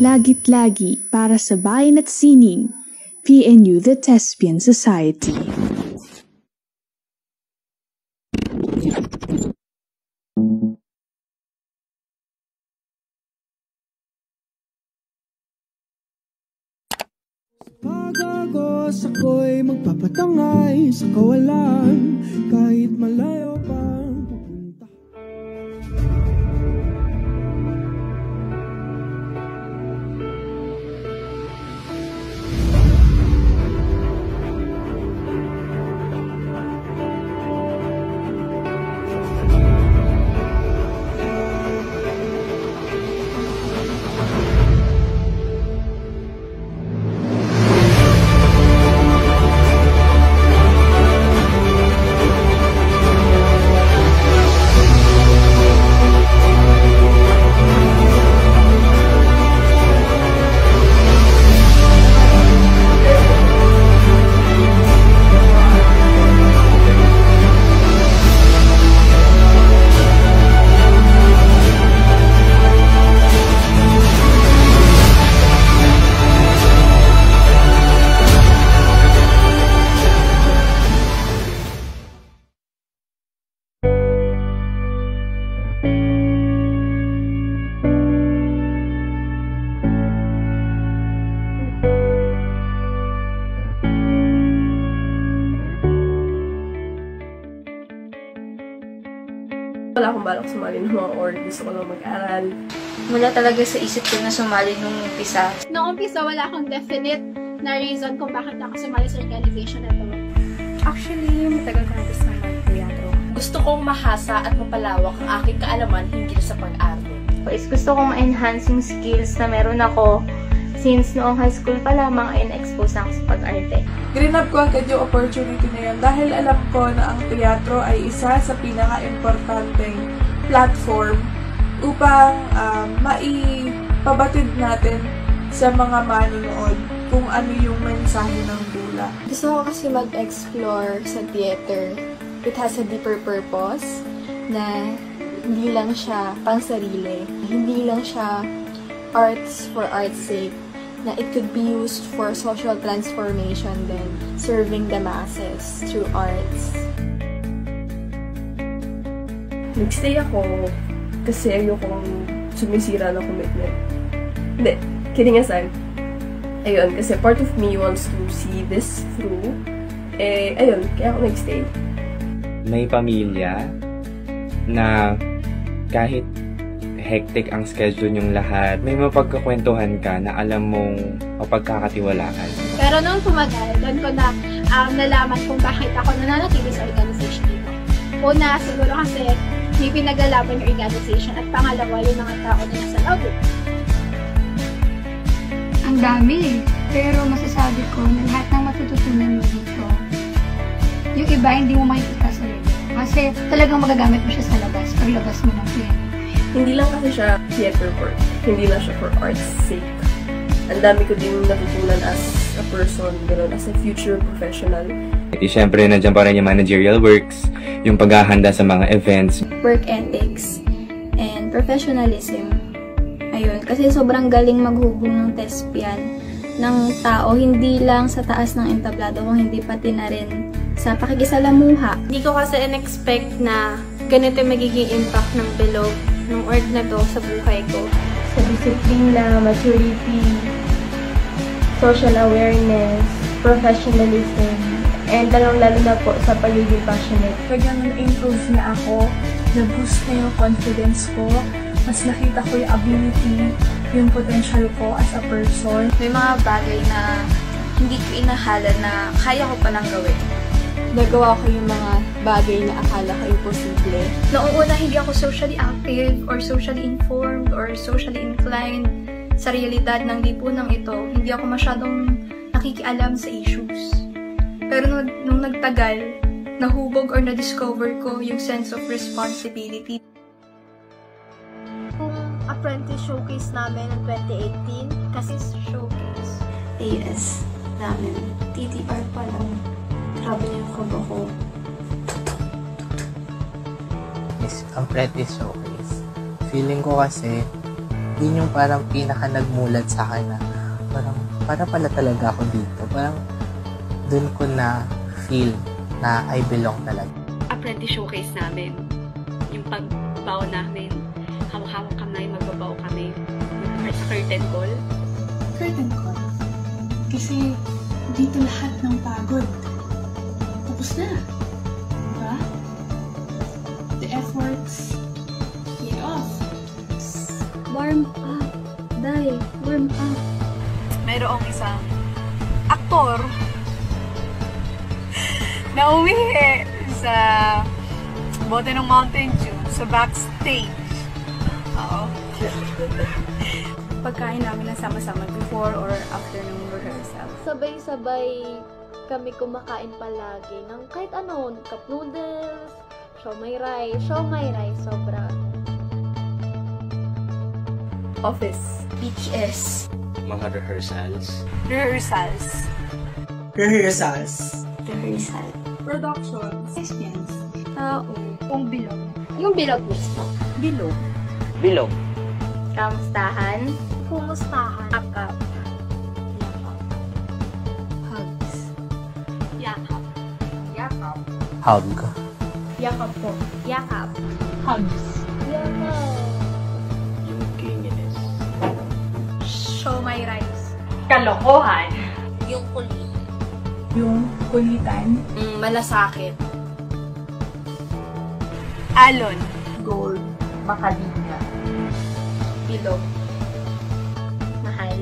Lagit-lagi para sa bayan at sining, PNU The Thespian Society. Pagagos ako'y magpapatangay sa kawalan, kahit malayo pang pupunta. Wala akong balak sumali ng mga org. Gusto ko lang mag-aral. Wala talaga sa isip ko na sumali nung umpisa. Noong umpisa, wala akong definite na reason kung bakit ako sumali sa organization na ito. Actually, matagal ko na gusto mag-teatro. Gusto kong mahasa at mapalawak ang aking kaalaman hinggil sa pag-arte. Gusto kong ma-enhance yung skills na meron ako since noong high school pa lamang ay na-expose ako sa pag-arte. Grinab ko agad yung opportunity na yun dahil alam ko na ang teatro ay isa sa pinaka-importanteng platform upang maipabatid natin sa mga manonood kung ano yung mensahe ng dula. Gusto ko kasi mag-explore sa theater. It has a deeper purpose na hindi lang siya pang-sarili. Hindi lang siya arts for art's sake. Na it could be used for social transformation then serving the masses through arts. Nag-stay ako kasi ayokong sumisira ng commitment. Hindi, kidding aside. Ayun, kasi part of me wants to see this through. Ayun, kaya ako nag-stay. May pamilya na kahit hectic ang schedule niyong lahat, may mapagkakwentuhan ka na alam mong mapagkakatiwalaan. Pero noong tumagal, doon ko na nalaman kung bakit ako nananatili sa organization dito. Una, siguro kasi may pinaglalaban yung organization at pangalawa, yung mga tao na nasa loob. Ang dami, pero masasabi ko na lahat ng matututunan mo dito, yung iba hindi mo makikita sa libro. Kasi talagang magagamit mo siya sa labas, paglabas mo ng piano. Hindi lang kasi siya theater work. Hindi lang siya for art's sake. Ang dami ko din natutunan as a person, gano'n, as a future professional. Siyempre, nandiyan pa rin yung managerial works, yung paghahanda sa mga events. Work ethics and professionalism. Ayun, kasi sobrang galing maghubong ng thespian ng tao, hindi lang sa taas ng entablado, kung hindi pati na rin sa pakikisalamuha. Hindi ko kasi in-expect na ganito magiging impact ng bilog ng org na to sa buhay ko. Sa disiplina, maturity, social awareness, professionalism, and lalo na po sa pagiging passionate. Kaya na-improve na ako, na-boost na yung confidence ko, mas nakita ko yung ability, yung potential ko as a person. May mga bagay na hindi ko inahala na kaya ko palang gawin. Nagawa ko yung mga bagay na akala ko imposible. Noong una, hindi ako socially active or socially informed or socially inclined sa realidad ng lipunang ito. Hindi ako masyadong nakikialam sa issues. Pero nung nagtagal, nahubog or na-discover ko yung sense of responsibility. Kung apprentice showcase namin ng 2018, kasi showcase. AS namin. TTR pa lang. Grabe niyo ako. Is apprentice showcase. Feeling ko kasi yun yung parang pinaka nagmulat sa akin na parang para pala talaga ako dito. Parang dun ko na feel na I belong talaga. Apprentice showcase namin. Yung pagbaw namin, hawak-hawak kami, magbabaw kami sa curtain call. Curtain call? Kasi dito lahat ng pagod. Tapos na. Diba? The efforts paid off. Warm up. Day, warm up. Mayroong isang aktor na umihi sa bote ng Mountain Dew sa backstage. Oo. Pagkain namin ng sama-sama before or after ng rehearsal. Sabay-sabay kami kumakain palagi ng kahit ano, cup noodles, siomai rice, sobra. Office. BTS. Mga rehearsals. Rehearsal. Production. Experience. Tao. Kung bilog. Yung bilog mismo. Bilog. Kamustahan. Akap. Hugs. Yakap. Hug. Yakap po. Yakap. Hugs. Yakap. Yung clinginess. Siomai rice. Kalokohan. Yung kulit. Yung kulitan. Malasakit. Alon. Gold. Makadina. Bilog. Mahal.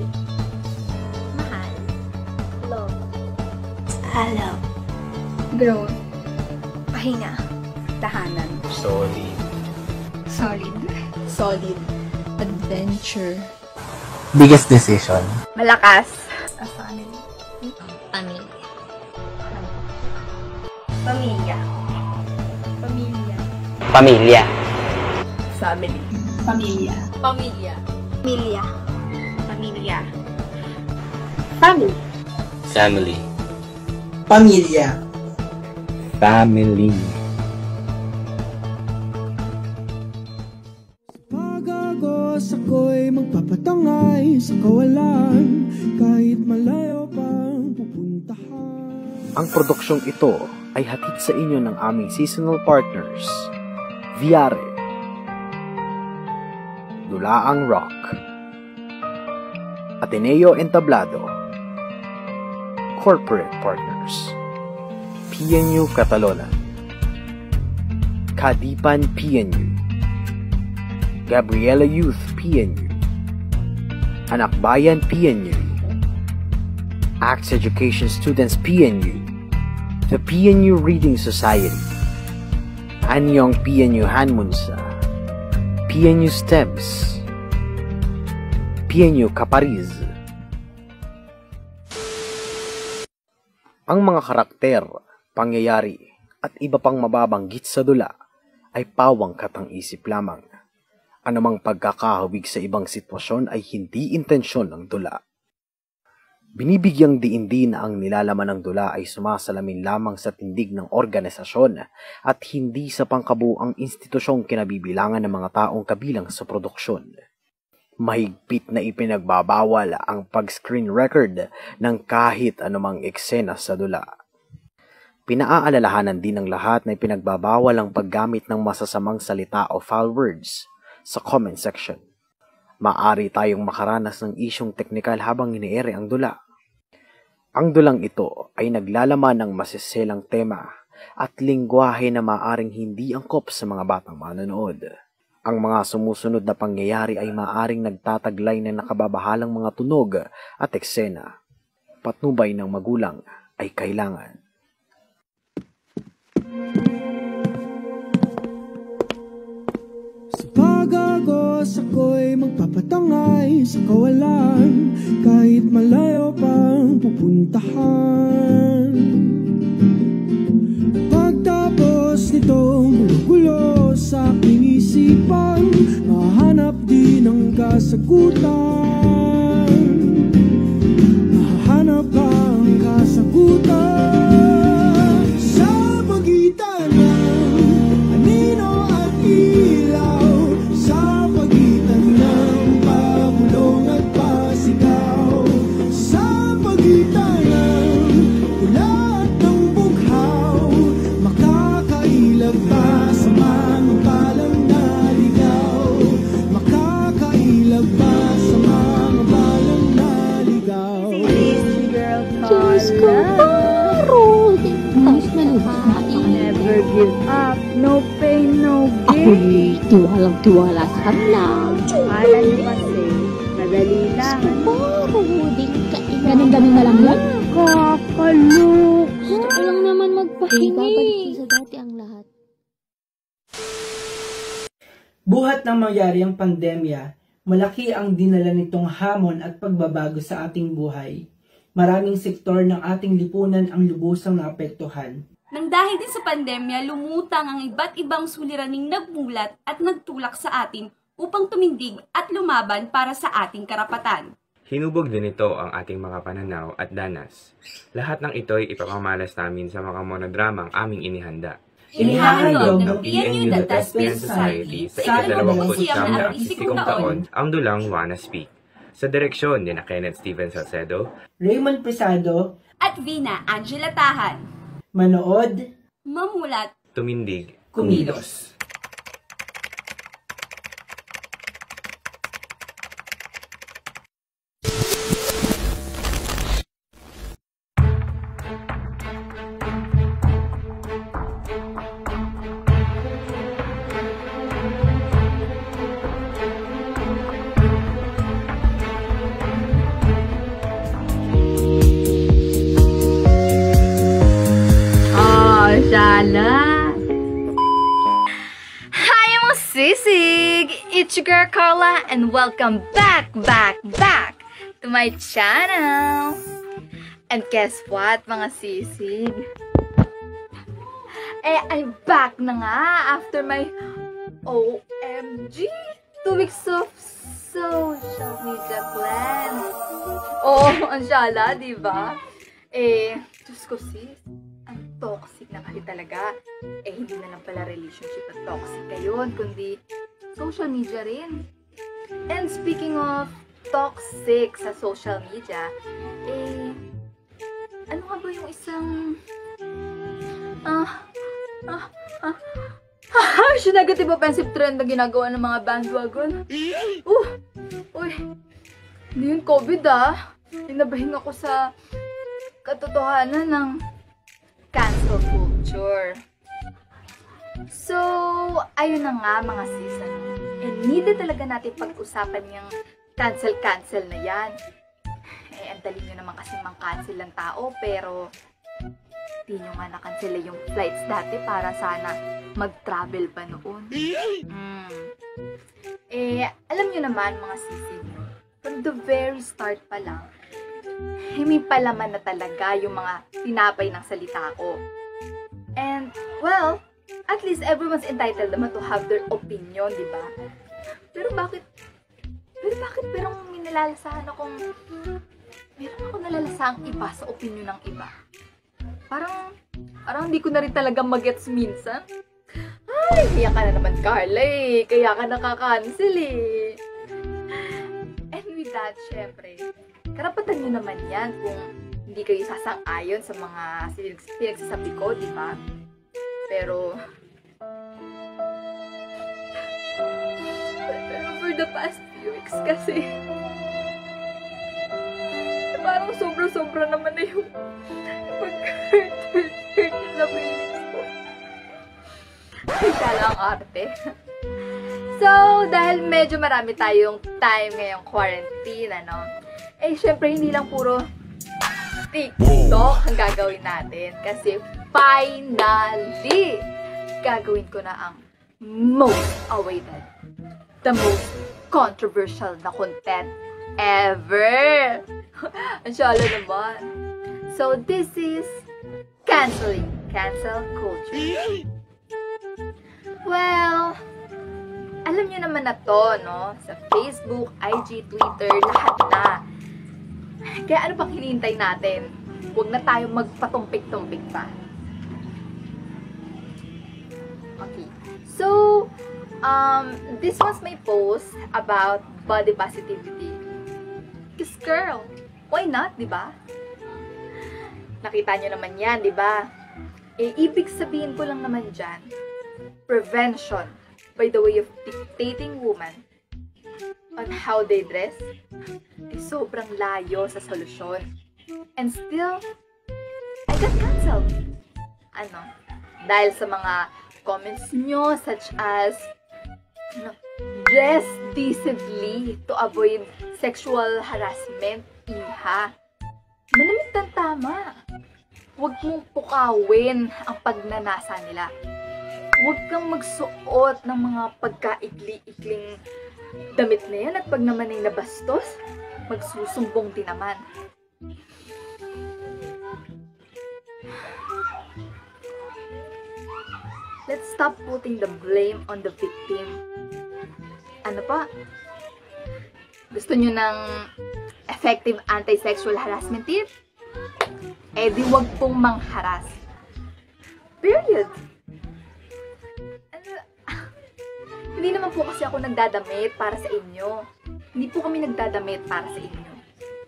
Love. Love. Growth. Pahinga. Tahanan. Solid. Adventure. Biggest decision. Malakas. A family. Pamilya. Pamilya. Family. Pamilya. Family. Family. Pag-agos ako'y magpapatangay sa kawalan, kahit malayo pang pupuntahan. Ang produksyong ito ay hatid sa inyo ng aming seasonal partners, Viare, Dulaang Rock, Ateneo Entablado, Corporate Partners, PNU Catalonan, Kadipan PNU, Gabriela Youth PNU, Anakbayan PNU, Acts Education Students PNU, the PNU Reading Society, Anyong PNU Hanmunsa, PNU STEMS, PNU Capariz. Ang mga karakter, pangyayari, at iba pang mababanggit sa dula ay pawang katang-isip lamang. Anumang pagkakahawig sa ibang sitwasyon ay hindi intensyon ng dula. Binibigyang diin din na ang nilalaman ng dula ay sumasalamin lamang sa tindig ng organisasyon at hindi sa pangkabuang institusyong kinabibilangan ng mga taong kabilang sa produksyon. Mahigpit na ipinagbabawal ang pag-screen record ng kahit anumang eksena sa dula. Pinaaalalahanan din ng lahat na ipinagbabawal ang paggamit ng masasamang salita o foul words sa comment section. Maaari tayong makaranas ng isyong teknikal habang iniere ang dula. Ang dulang ito ay naglalaman ng masiselang tema at lingwahe na maaring hindi angkop sa mga batang manonood. Ang mga sumusunod na pangyayari ay maaring nagtataglay ng nakababahalang mga tunog at eksena. Patnubay ng magulang ay kailangan. Sa pag-agos ako'y magpapatangay sa kawalan, kahit malayo pang pupuntahan. Pagtapos nitong gulo sa aking isipan, mahanap din ang kasagutan. Mahanap ang kasagutan sa pagitan ng anino at ilaw, sa pagitan ng No pain, no gain. Ako'y tiwalang-tiwala sa kanila. Akala niyo kasi, madali lang. Puro din kain. Ganun-ganun na lang yan. Kakalok. Gusto ko lang naman magpahingi. Babalik sa dati ang lahat. Buhat nang mangyari ang pandemya, malaki ang dinala nitong hamon at pagbabago sa ating buhay. Maraming sektor ng ating lipunan ang lubusang naapektuhan. Nang dahil din sa pandemya, lumutang ang iba't ibang suliraning nagmulat at nagtulak sa atin upang tumindig at lumaban para sa ating karapatan. Hinubog din ito ang ating mga pananaw at danas. Lahat ng ito'y ipapamalas namin sa mga monodramang aming inihanda. Inihahandog ng PNU The Thespian Society sa ika-29 na artistikong taon ang dulang Wanna Speak. Sa direksyon ni Kenneth Steven Salcedo, Raymond Presado, at Vina Angela Tahan. Manood, mamulat, tumindig, kumilos. Hi, mga sisig! It's your girl Carla and welcome back to my channel. And guess what, mga sisig? I'm back na nga after my OMG 2 weeks of social media plan. Ang syala, diba? Diyos ko sis, toxic na kasi talaga. Hindi na lang pala relationship at toxic ngayon, kundi social media rin. And speaking of toxic sa social media, ano nga ba yung isang negative offensive trend na ginagawa ng mga bandwagon? Uy, hindi yun COVID Inabahin ako sa katotohanan ng cancel culture. So, ayun na nga mga season. Needed talaga natin pag-usapan yung cancel na yan. Ang dali nyo naman kasi mang-cancel ng tao, pero di nyo nga na-cancel yung flights dati para sana mag-travel pa noon. Alam nyo naman mga sisi, from the very start pa lang, may palaman na talaga yung mga tinapay ng salita ko. And, well, at least everyone's entitled naman to have their opinion, di ba? Pero bakit may nalalasahan akong, meron ako nalalasahang iba sa opinion ng iba? Parang hindi ko na rin talaga magets minsan. Ay, kaya ka na naman, Carla kaya ka nakakancel And with that, syempre, karapatan nyo naman yan kung hindi kayo sasang-ayon sa mga pinagsasabi ko, di ba? Pero for the past few weeks kasi, parang sobra-sobra naman na yung pag-hurt sa feelings ko. Ay, kala ang arte. So, dahil medyo marami tayong time ngayong quarantine, syempre, hindi lang puro TikTok ang gagawin natin. Kasi, finally, gagawin ko na ang most awaited, the most controversial na content ever. Ang syala naman. So, this is cancel culture. Well, alam nyo naman na to, no? Sa Facebook, IG, Twitter, lahat na. Kaya ano pang hinihintay natin? Huwag na tayong magpatumpik-tumpik pa. Okay. So, this was my post about body positivity. Because girl, why not, di ba? Nakita nyo naman yan, di ba? Ibig sabihin ko lang naman dyan, prevention by the way of dictating women on how they dress ay sobrang layo sa solusyon. And still, I got canceled. Dahil sa mga comments nyo such as dress decently to avoid sexual harassment, iha. Malamig ng tama. Huwag mong pukawin ang pagnanasa nila. Huwag kang magsuot ng mga pagkaikli-ikling damit na yan at pag naman ay nabastos, magsusumbong din naman. Let's stop putting the blame on the victim. Ano pa? Gusto nyo ng effective anti-sexual harassment tip? Eh di wag pong mangharas. Period. Hindi naman po kasi ako nagdadamit para sa inyo. Hindi po kami nagdadamit para sa inyo.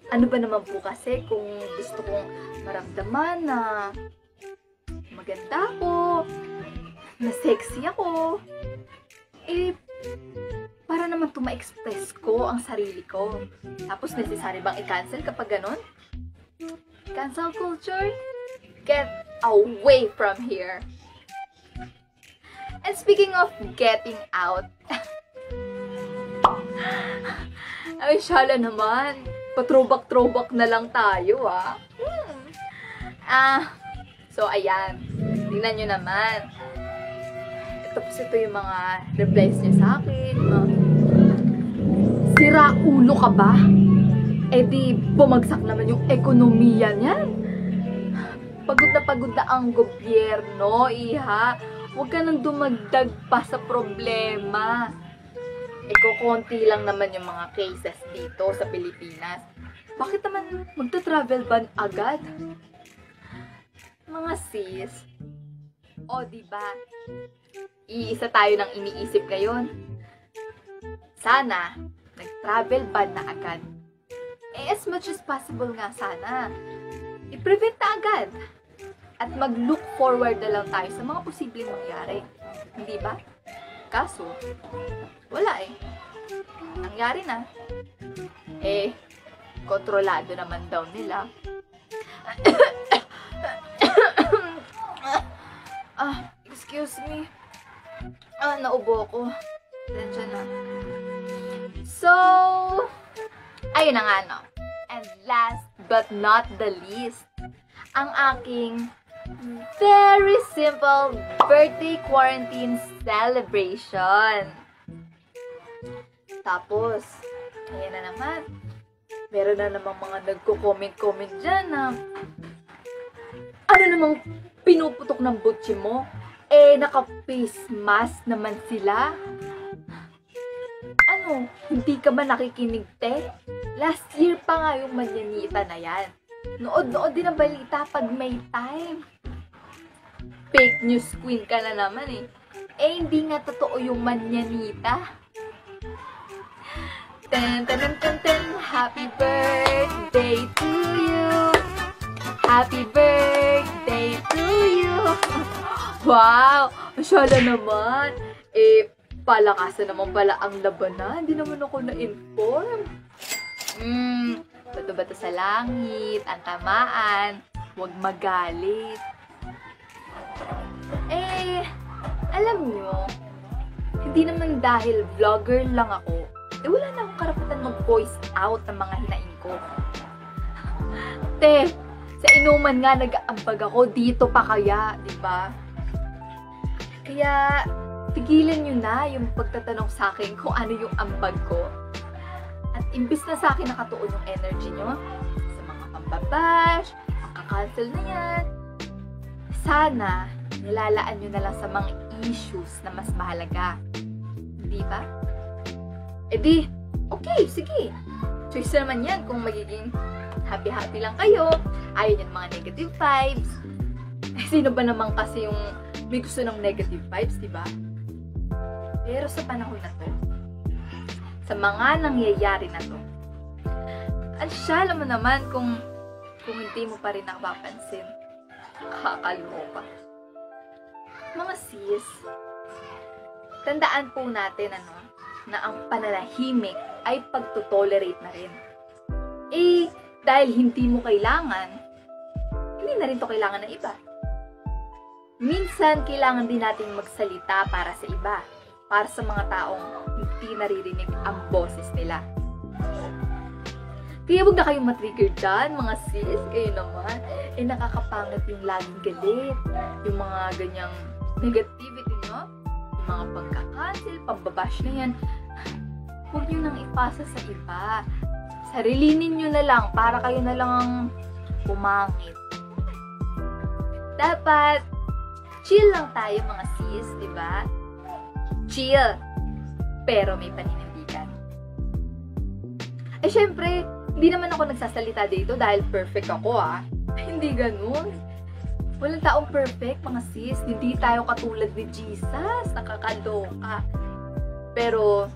Ano ba naman po kasi kung gusto kong maramdaman na maganda ako, na sexy ako, eh, para naman to ma-express ko ang sarili ko. Tapos necessary bang i-cancel kapag ganon? Cancel culture? Get away from here. And speaking of getting out, ay shala naman, patrobak-trobak na lang tayo so ayan, tingnan nyo naman. Tapos ito yung mga replies niya sa akin. Sira ulo ka ba? Eh di, bumagsak naman yung ekonomiya niyan. Pagod na ang gobyerno, iha. Huwag ka nang dumagdag pa sa problema. Kukunti lang naman yung mga cases dito sa Pilipinas. Bakit naman magta-travel ban agad? Mga sis, o diba, iisa tayo ng iniisip ngayon. Sana, nag-travel ban na agad. As much as possible nga sana, i-prevent na agad. At mag-look forward na lang tayo sa mga posibleng mangyari. Hindi ba? Kaso, wala nangyari na. Kontrolado naman daw nila. Excuse me. Naubo ko. Diyan na. So, ayun na nga, no? And last but not the least, ang aking very simple birthday quarantine celebration. Tapos, ayan na naman. Meron na namang mga nagko-comment dyan na ano namang pinuputok ng butchi mo? Naka-face mask naman sila. Ano, hindi ka ba nakikinig, te? Last year pa nga yung manyanita na yan. Nood din ang balita pag may time. Fake news queen ka na naman hindi nga totoo yung manyanita. Ten, ten, ten, ten, ten. Happy birthday to you. Happy birthday to you. Wow! Masyala naman. Palakasan naman pala ang labanan. Hindi naman ako na-inform. Bato-bato sa langit, ang tamaan. Huwag magalit. Alam nyo, hindi naman dahil vlogger lang ako, wala na akong karapatan mag-voice out ng mga hinaing ko. Te, sa inuman nga nag-aambag ako, dito pa kaya, diba? Kaya, tigilan nyo na yung pagtatanong sa akin kung ano yung ambag ko. At imbis na sa akin nakatuon yung energy nyo sa mga pambabash, makakancel na yan, sana nilalaan nyo na lang sa mga issues na mas mahalaga. Di ba? Okay, sige. Choice naman yan kung magiging happy-happy lang kayo. Ayaw yung mga negative vibes. Sino ba naman kasi yung may gusto ng negative vibes, di ba? Pero sa panahon na to, sa mga nangyayari na to, alam mo naman kung hindi mo pa rin nakapapansin, kakaloka. Mga sis, tandaan po natin na ang pananahimik ay pagtotolerate na rin. Dahil hindi mo kailangan, hindi na rin to kailangan ng iba. minsan kailangan din nating magsalita para sa iba, para sa mga taong hindi naririnig ang boses nila. Kaya huwag na kayong matrigger dyan, mga sis, kayo naman. Nakakapangit yung laging galit, yung mga ganyang negativity, no? Yung mga pagka-cancel, pambabash na yan. Huwag nyo nang ipasa sa iba. Sarilinin nyo na lang para kayo na lang ang pumangit. Dapat, chill lang tayo mga sis, di ba? Chill, pero may paninindigan. Syempre, hindi naman ako nagsasalita dito dahil perfect ako, Hindi ganun. Walang taong perfect, mga sis. Hindi tayo katulad ni Jesus. Nakakaloka. Pero,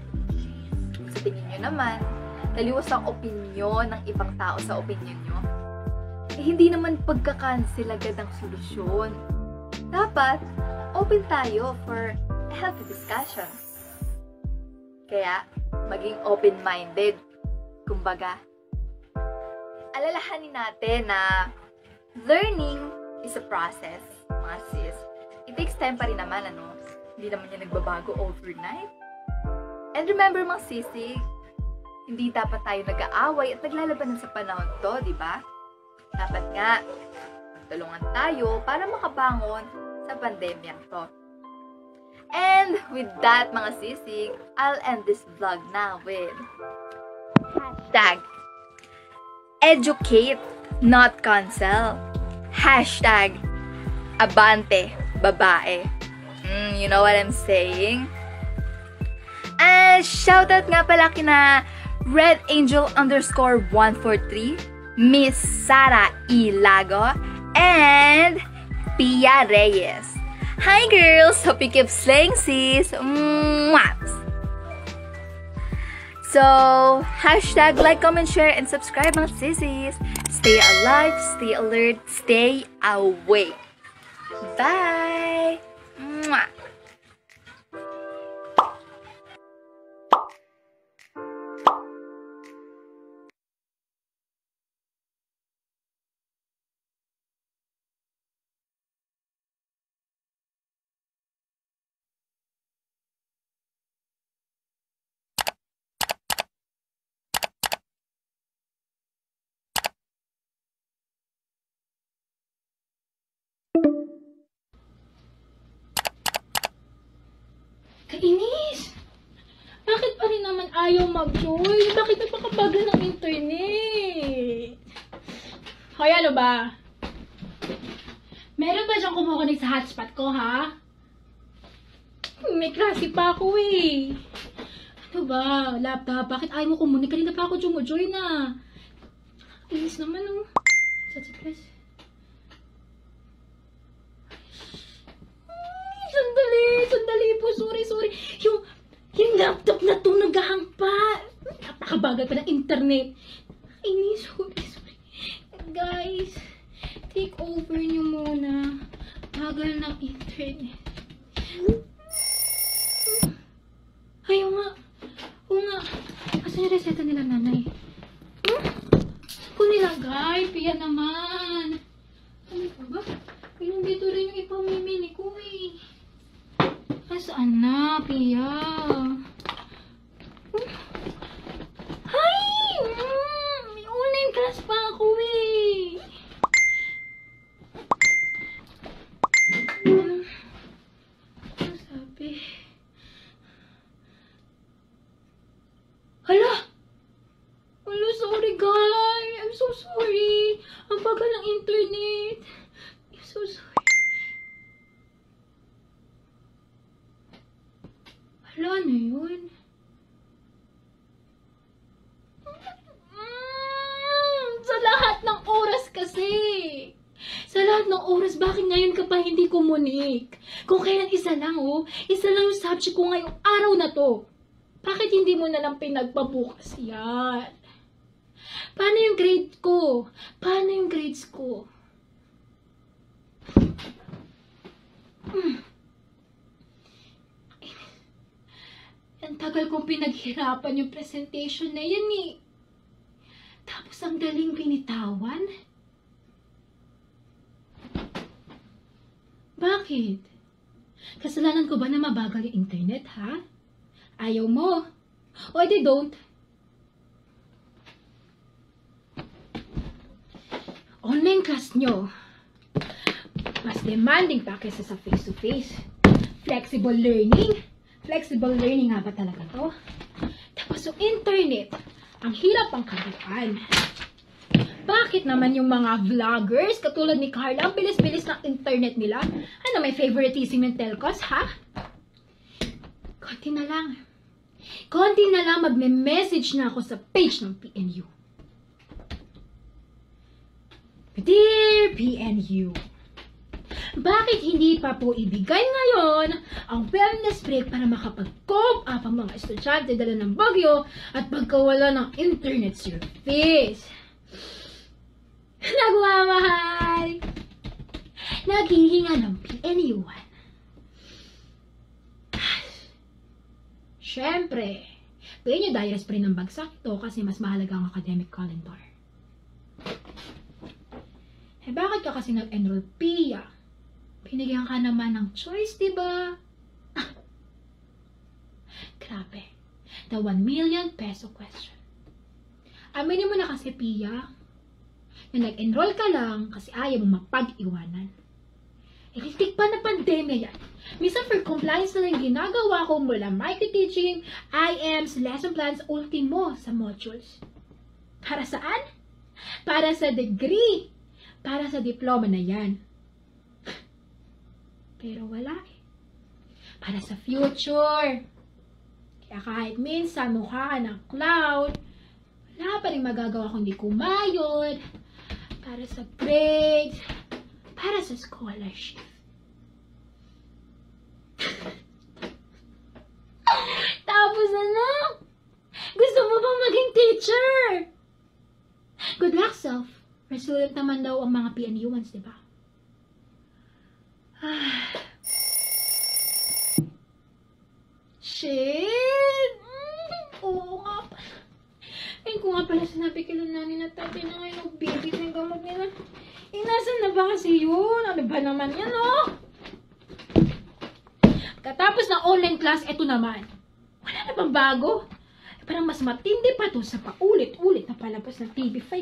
sa tingin nyo naman, naliwas ang opinyon ng ibang tao sa opinyon nyo. Hindi naman pagka-cancel agad ang solusyon. Dapat, open tayo for a healthy discussion. Kaya, maging open-minded. Kumbaga, alalahanin natin na learning is a process, mga sis. It takes time pa rin naman, Hindi naman yan nagbabago overnight. And remember, mga sisig, hindi dapat tayo nag-aaway at naglalabanan sa panahon to, di ba? Dapat nga, magtulungan tayo para makabangon sa pandemya to. And with that, mga sisig, I'll end this vlog now with hashtag educate, not cancel. Hashtag abante, babae. You know what I'm saying? And shoutout nga pala kina Red Angel _143, Miss Sara Ilago, and Pia Reyes. Hi girls! Hope you keep slaying, sis! Mwah! So, hashtag like, comment, share, and subscribe mga sissies. Stay alive, stay alert, stay awake. Bye! Mwah! Kainis! Bakit pa rin naman ayaw mag-join? Bakit napakabagal ng internet? Hoy, ano ba? Meron ba dyan kumukunik sa hotspot ko, ha? May klase pa ako, eh. Ano ba? Laptop, bakit ayaw mo kumunik? Kanina pa ako join na. Kainis naman, oh. Please. Sandali po. Sorry. Yung laptop na to naghahang pa. Napakabagal pa ng internet. Sorry. Guys, take over nyo muna. Bagal ng internet. Ayaw nga. Oo nga. Asan yung reseta nila, nanay? Kung nilagay, Pia naman. Ano pa ba? Nandito rin yung ipamimili ko, eh. Saan na, Pia? Hi! May online class pa ako, eh. Ano sabi? Hala! Sorry, guys. I'm so sorry. Ang bagal ng internet. I'm so sorry. Hala, ano yun? Sa lahat ng oras kasi. Sa lahat ng oras, bakit ngayon ka pa hindi kumunik? Kung kailan isa lang yung subject ko ngayong araw na to. Bakit hindi mo na lang pinagpabukas yan? Paano yung grades ko? Ang tagal kong pinaghirapan yung presentation na yan, eh. Tapos ang daling binitawan? Bakit? Kasalanan ko ba na mabagal yung internet, ha? Ayaw mo? O edi don't. Online class nyo. Mas demanding pa kaysa sa face-to-face. Flexible learning. Flexible learning nga ba talaga to? Tapos yung internet, ang hirap ang kabuuan. Bakit naman yung mga vloggers, katulad ni Carla, ang bilis-bilis ng internet nila? Ano, may favoritism yung telcos, ha? Konti na lang. Konti na lang magme-message na ako sa page ng PNU. Dear PNU, bakit hindi pa po ibigay ngayon ang wellness break para makapag-cope up ang mga estudyante dala ng bagyo at pagkawala ng internet service? Nagmamahal! Naghihinga ng PNU-1. Siyempre, PNU Diaries pa rin ang bagsak ito kasi mas mahalaga ang academic calendar. Eh bakit ka kasi nag-enroll, Pia? Pinigyan ka naman ng choice, diba? Grabe. The 1 million peso question. Aminin mo na kasi, Pia, na nag-enroll ka lang kasi ayaw mo mapag-iwanan. Higit pa na pandemya yan. Minsan for compliance na lang ginagawa ko mula micro-teaching, IMs, lesson plans, ultimo sa modules. Para saan? Para sa degree. Para sa diploma na yan. Pero wala eh. Para sa future. Kaya kahit minsan mukha ka ng cloud, wala pa rin magagawa kundi kumayod. Para sa grades. Para sa scholarship. Tapos ano? Gusto mo bang maging teacher? Good luck, self. Resilient naman daw ang mga PNU-1s, diba? Shit! Oo nga pala. Ayun ko nga pala sinabi kila nani na tatay na ngayon nagbibig ng gamot nila. Inasan na ba kasi yun? Ano ba naman yan, oh? Katapos ng online class, eto naman. Wala na bang bago? Parang mas matindi pa to sa paulit-ulit na palabas ng TV5.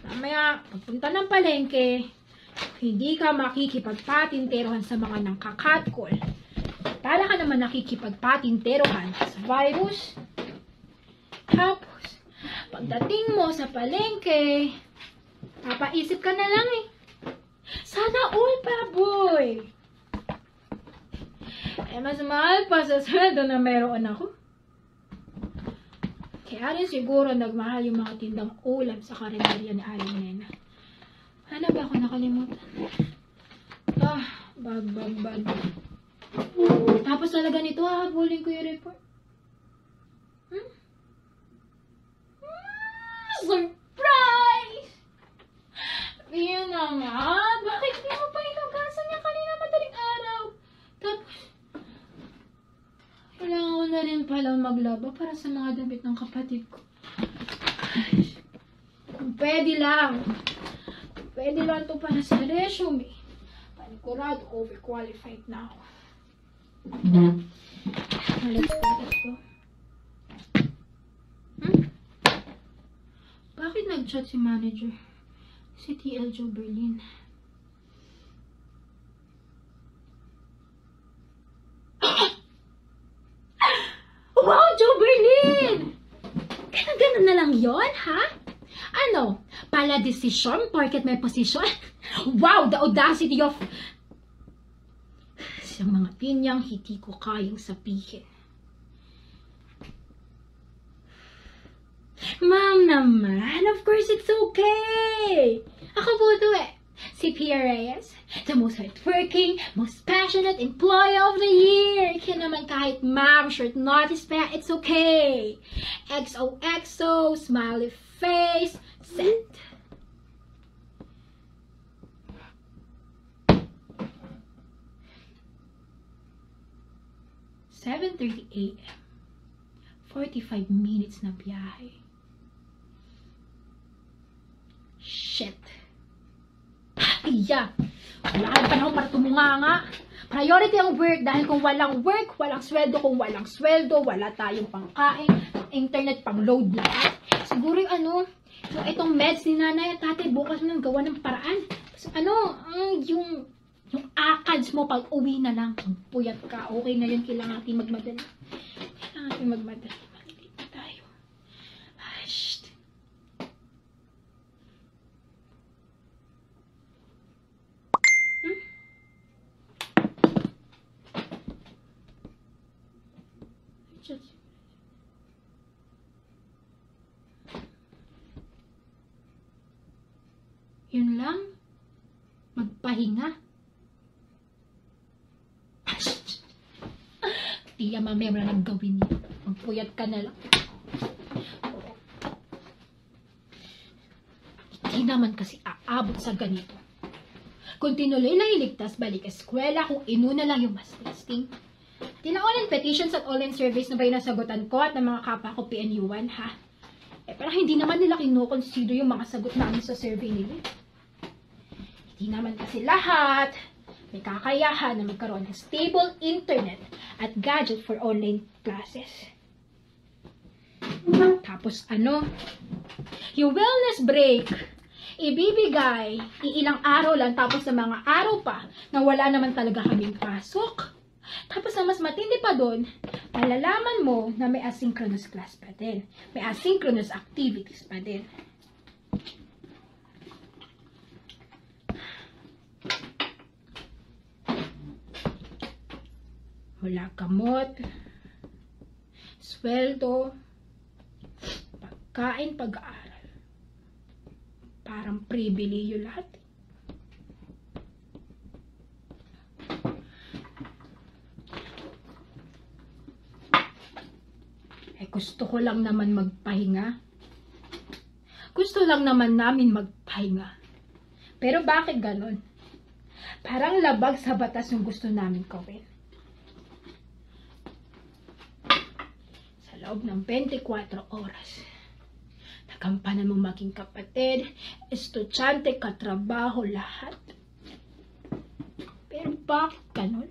Mamaya, pagpunta ng palengke, hindi ka makikipagpatinterohan sa mga nangkakatkol. Para ka naman nakikipagpatinterohan sa virus. Tapos, pagdating mo sa palengke, papaisip ka na lang eh. Sana all pa, boy! Eh, mas mahal pa sa sweldo na meron ako. Kaya rin siguro nagmahal yung mga tindang ulam sa karinderya ni Aling Nena. Ano ba ako nakalimutan? Bag. Tapos talaga nito, hahabulin ko yung report. Surprise! Yun naman. Bakit di mo pa inugasan niya kanina madaling araw? Tapos, kailangan ko na rin pala maglaba para sa mga damit ng kapatid ko. Kung pwede lang. Pwede lang ito para sa resume. Panigurado, overqualified na ako. Let's go. Bakit nag-chat si manager? Si TL Joe Berlin. Wow, Joe Berlin! Ganun na lang yon, ha? Ano? Pala desisyon, porket may posisyon? Wow, the audacity of... Sa mga pinyang hindi ko kayang sabihin. Ma'am naman, of course it's okay. Ako po ito eh. Si Pia Reyes, the most hardworking, most passionate employee of the year. Kaya naman kahit ma'am, short notice pa, it's okay. XOXO, smiley face, sent. $7:30 AM. 45 minutes na biyahe. Shit. Iya. Wala kang panahon para tumunganga. Priority ang work dahil kung walang work, walang sweldo. Kung walang sweldo, wala tayong pangkain, internet, pang-load lahat. Siguro yung itong meds ni nanay at tatay, bukas mo nang gawa ng paraan. So, yung ACADS mo pag uwi na lang, puyat ka, okay na yun, kailangan natin magmadali. Kailangan natin magmadali. Malilate na tayo. Ay, shit. Yun lang? Magpahinga? Tiya, mamaya mo na nang gawin yun. Magpuyat ka na lang. Hindi naman kasi aabot sa ganito. Kung tinuloy lang iligtas, balik eskwela, kung inuna lang yung mas testing. Online petitions at online surveys na ba yung nasagutan ko at ng mga kapwa ko PNU1, ha? Pero hindi naman nila kino-consider yung mga sagot namin sa survey nila. Hindi naman kasi lahat may kakayahan na magkaroon ng stable internet at gadget for online classes. Tapos yung wellness break, ibibigay iilang araw lang tapos sa mga araw pa na wala naman talaga kaming pasok. Tapos na mas matindi pa doon, malalaman mo na may asynchronous class pa din. May asynchronous activities pa din. Wala gamot, sweldo, pagkain, pag-aaral. Parang pribileyo lahat. Gusto ko lang naman magpahinga. Gusto lang naman namin magpahinga. Pero bakit ganon? Parang labag sa batas yung gusto namin gawin. Sa loob ng 24 oras, nagampanan mo maging kapatid, estudyante, katrabaho, lahat. Pero bakit ganon?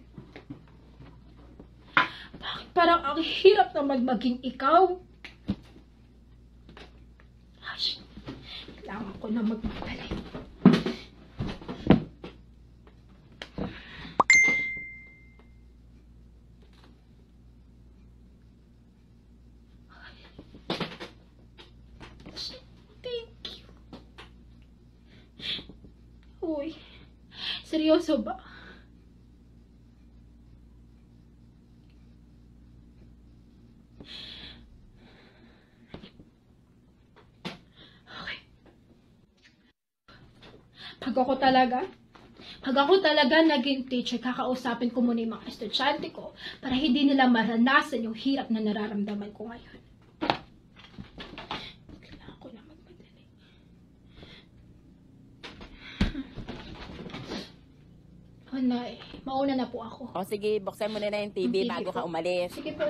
Parang ang hirap naman maging ikaw. Gosh, kailangan ko na magmadali. Thank you. Uy, seryoso ba? Pag ako talaga naging teacher, kakausapin ko muna yung mga estudyante ko para hindi nila maranasan yung hirap na nararamdaman ko ngayon. Kailangan ko na magmadali. Oh, Nay, mauna na po ako. O sige, buksan mo na yung TV bago ka umalis. Sige po.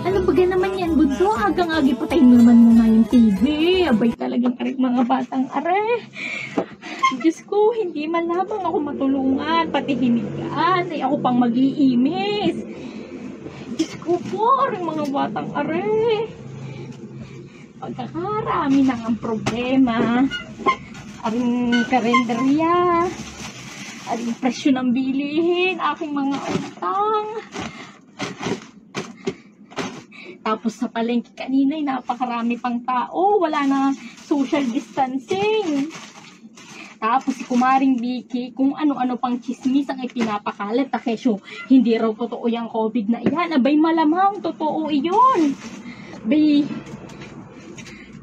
Ano ba naman yan, bunso? Agang-agi patayin naman mo nga yung TV. Abay talagang arik mga batang are. Diyos ko, hindi man lamang ako matulungan, pati hinigaan, ay ako pang mag-iimis. Diyos ko po, aring mga batang are. Pagkakarami na ang problema. Aring karenderya, aring presyo ng bilihin, aking mga utang. Tapos sa palengke kanina ay napakarami pang tao, wala na social distancing. Tapos si Kumaring Vicky, kung ano-ano pang chismis ang ipinapakalat, kesyo hindi raw totoo yung COVID na iyan. Abay malamang totoo iyon. Abay,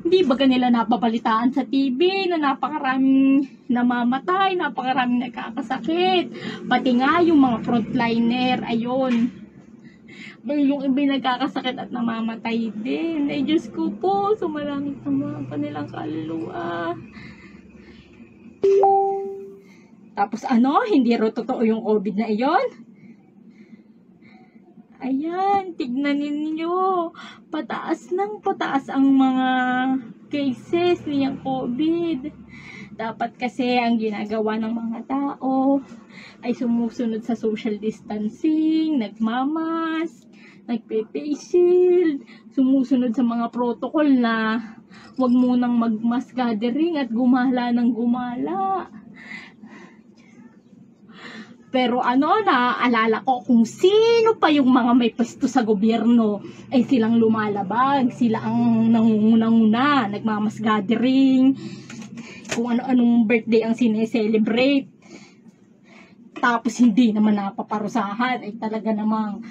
hindi ba nila napapalitaan sa TV na napakaraming namamatay, napakaraming nagkakasakit. Pati nga yung mga frontliner, ayun. Yung iba nagkakasakit at namamatay din. Ay, Diyos ko po, sumalamig sa mga kanilang kaluluwa. Tapos hindi raw totoo yung COVID na iyon? Ayan, tignan ninyo. Pataas ng pataas ang mga cases niyang COVID. Dapat kasi ang ginagawa ng mga tao ay sumusunod sa social distancing, nagmamas, nagpe-face shield, sumusunod sa mga protocol na wag munang mag-mass gathering at gumala ng gumala. Pero naaalala ko kung sino pa yung mga may pwesto sa gobyerno ay silang lumalabag, sila ang nangunguna, nagmamas gathering, kung ano-anong birthday ang sineselebrate. Tapos hindi naman napaparusahan, ay talaga namang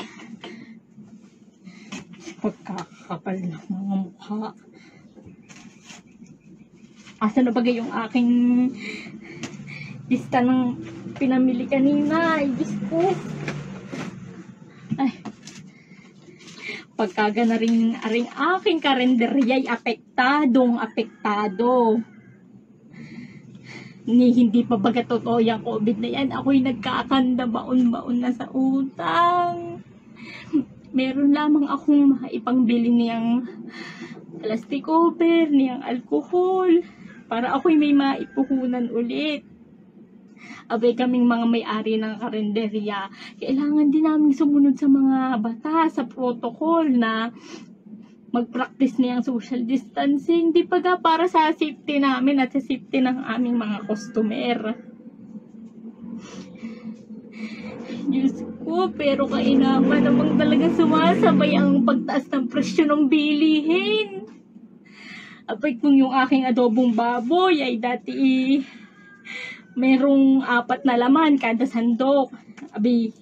pagkakapal ng mga mukha. Asa na bagay yung aking lista ng pinamili kanina? Ay, Diyos ko. Ay. Pagkaga na rin aking karinderya ay apektado. Hindi pa baga totoo yung COVID na yan. Ako'y nagkakanda baon-baon na sa utang. Meron lamang akong maipangbili niyang plastic cover, niyang alcohol, para ako'y may maipuhunan ulit. Abay kaming mga may-ari ng karinderya, kailangan din namin sumunod sa mga batas, sa protocol na mag-practice niyang social distancing. Di pa para sa safety namin at sa safety ng aming mga customer. Diyos ko, pero kainaman namang talaga sumasabay ang pagtaas ng presyo ng bilihin. Abay kung yung aking adobong baboy ay dati merong 4 na laman kada sandok. Abay,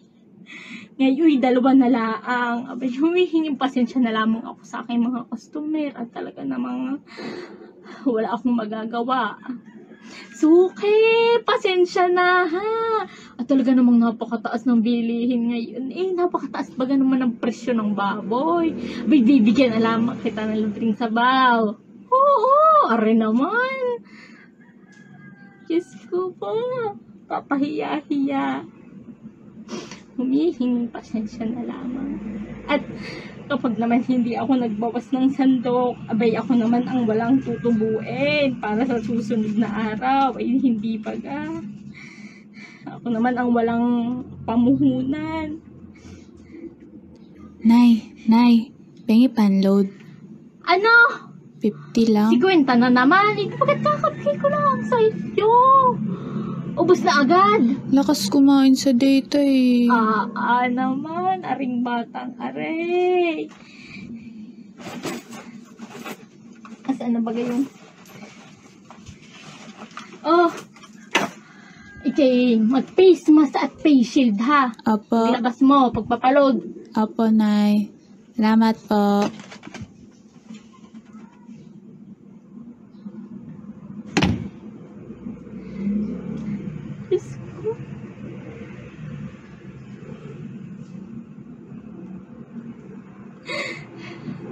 ngayon 2 na laang. Abay, humihinging pasensya na lamang ako sa aking mga customer at talaga namang wala akong magagawa. Suki, pasensya na ha. At talaga namang napakataas ng bilihin ngayon. Napakataas baga naman ang presyo ng baboy. Abay, bibigyan na lamang kita ng libreng sabaw. Oo, are naman. Diyos ko po, papahiya-hiya. Humihinging pasensya na lamang. At kapag naman hindi ako nagbawas ng sandok, abay ako naman ang walang tutubuin para sa susunod na araw. Ay hindi baga. Ako naman ang walang pamuhunan. Nay, pengi panload. Ano? 50 lang. 50 na naman. Bakit kakabigay ko lang sa iyo? Ubus na agad. Lakas kumain sa data eh. Naman. Aring batang aray. Asaan na bagay yung... Ikay, mag-face mask at face shield ha. Apo. Ilabas mo, pagpapaload. Apo, Nay. Salamat po.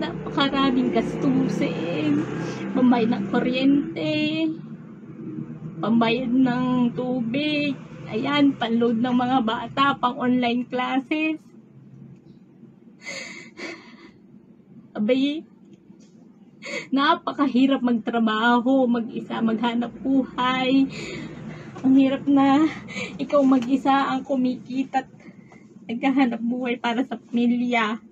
Napakaraming gastusin. Pambayad ng kuryente, pambayad ng tubig, ayan, panload ng mga bata, pang online classes. Abay, napakahirap magtrabaho, mag-isa, maghanap buhay. Ang hirap na ikaw mag-isa ang kumikita at naghahanap buhay para sa pamilya.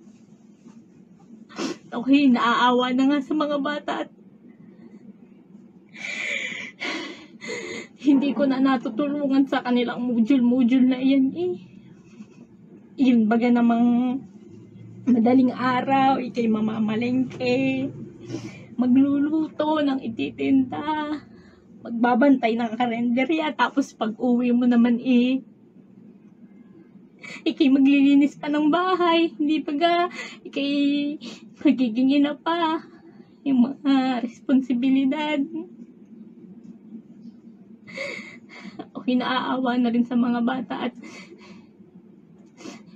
Okay, naaawa na nga sa mga bata at hindi ko na natutulungan sa kanilang module na iyan eh. Yun baga namang madaling araw, ikay mamamalengke, magluluto ng ititinda, magbabantay ng kalendarya, tapos pag uwi mo naman ikay maglilinis pa ng bahay, hindi baga ikay magiging ina pa yung mga responsibilidad. Okay, naaawa na rin sa mga bata at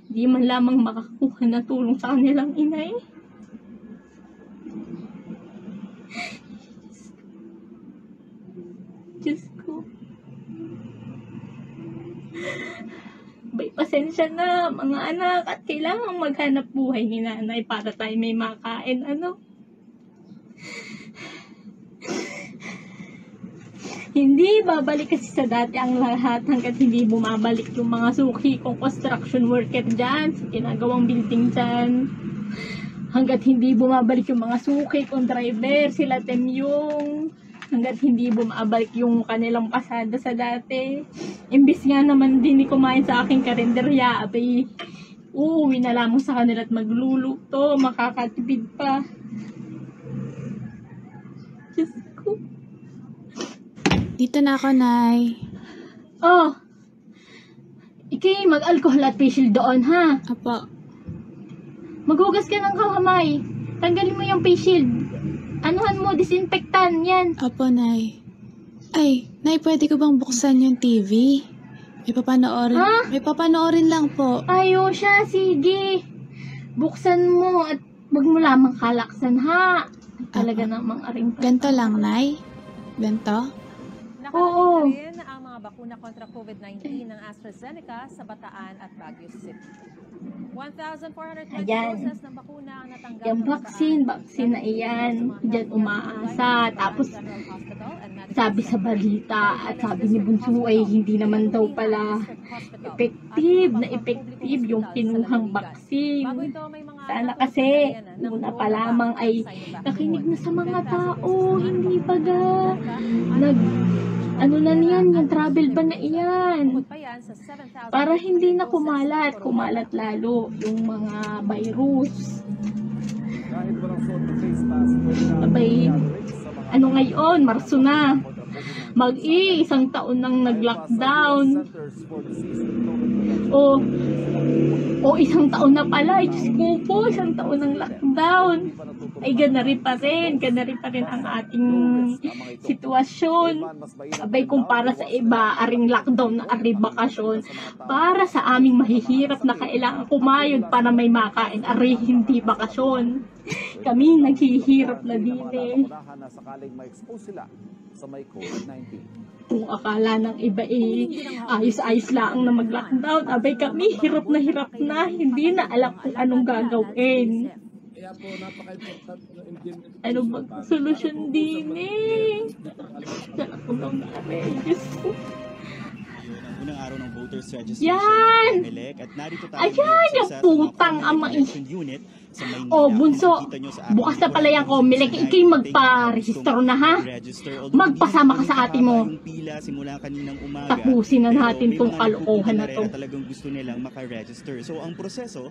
di man lamang makakuha na tulong sa kanilang ina eh. Diyos ko. Bay, pasensya pasensya na, mga anak, at kailangan maghanap buhay ni nanay para tayo may makain, ano? Hindi babalik kasi sa dati ang lahat hanggat hindi bumabalik yung mga suki kong construction worker dyan sa ginagawang building dyan. Hanggat hindi bumabalik yung mga suki kong driver, sila Temyong. Hanggat hindi bumabalik yung kanilang pasada sa dati. Imbis nga naman din ni kumain sa aking karinderya, abay, uuwi na lamang sa kanila at magluluto, makakatipid pa. Diyos ko. Dito na ako, Nay. Oh, ikay mag-alcohol at facial doon, ha? Apo. Maghugas ka ng kamay. Tanggalin mo yung face shield. Anuhan mo, disinfectant, yan. Apo, Nay. Ay, Nay, pwede ko bang buksan yung TV? May papanoorin. Ha? May papanoorin lang po. Ayo siya, sige. Buksan mo at wag mo lamang kalaksan, ha? Talaga namang aring. Ganto lang, Nay? Ganto? Oo. Rin ang mga bakuna kontra COVID-19 ng AstraZeneca sa Bataan at Baguio City. 1,420 doses ng bakuna ang natanggap. Yung vaccine na iyan. Diyan umaasa. Tapos, sabi sa balita at sabi ni Bunso ay hindi naman daw pala effective yung kinuhang vaccine. Sana kasi, una pa lamang ay nakinig na sa mga tao. Hindi baga ano na niyan, yung travel ban na iyan. Para hindi na kumalat lalo yung mga virus. Abay, ano ngayon, Marso na. Isang taon nang nag-lockdown. O isang taon na pala, Diyos ko po, isang taon ng lockdown. Ay ganari pa rin ang ating sitwasyon. Abay kung para sa iba, aring lockdown na aring bakasyon, para sa aming mahihirap na kailangan kumayod para may makain, aring hindi bakasyon. Kami naghihirap na din eh. Kung akala ng iba ayos-ayos lang na mag-lockdown, abay kami hirap na, hindi na alam kung anong gagawin. Ano bang solusyon din eh? Unang araw ng voters registration. Yan! Ayan, yung putang ama. Oh, Bunso, bukas na pala yung Comelec. Ikay magpa-register na, ha? Magpasama ka sa ate mo. Tapusin na natin tong kalokohan na to. Talagang gusto nilang maka-register. So, ang proseso,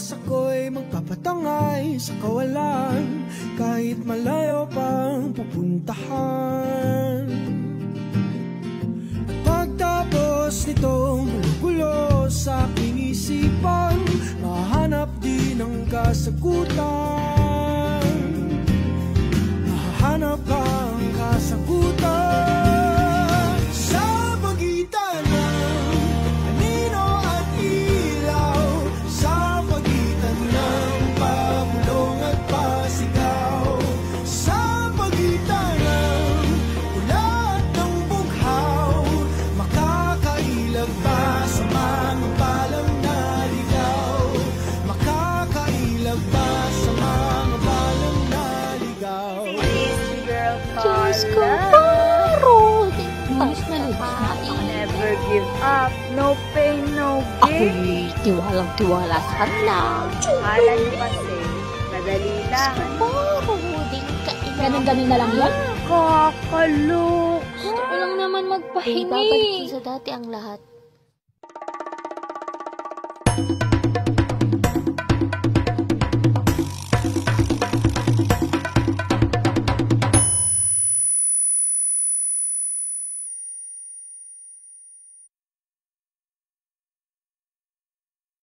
ako'y magpapatangay sa kawalan kahit malayo pang pupuntahan. Pagtapos nitong gulo sa aking isipan, mahanap din ang kasagutan. Mahanap ang kasagutan sa pagitan ng anino at ilaw, sa pagitan ng pabulong at pasigaw, sa pagitan ng ulat ng bughaw, makakailag ba sa mga balang naligaw? Makakailag ba sa mga balang naligaw? Diyos ko, paro! Tapos na lupa. Never give up, no pain, no gain. Ako'y tiwalang-tiwala sa kanila. Kala niyo kasi, madali lang. Paro, di ka Ganun-ganun na lang yan? Kakalok. Gusto ko lang naman magpahingi. Babalik sa dati ang lahat.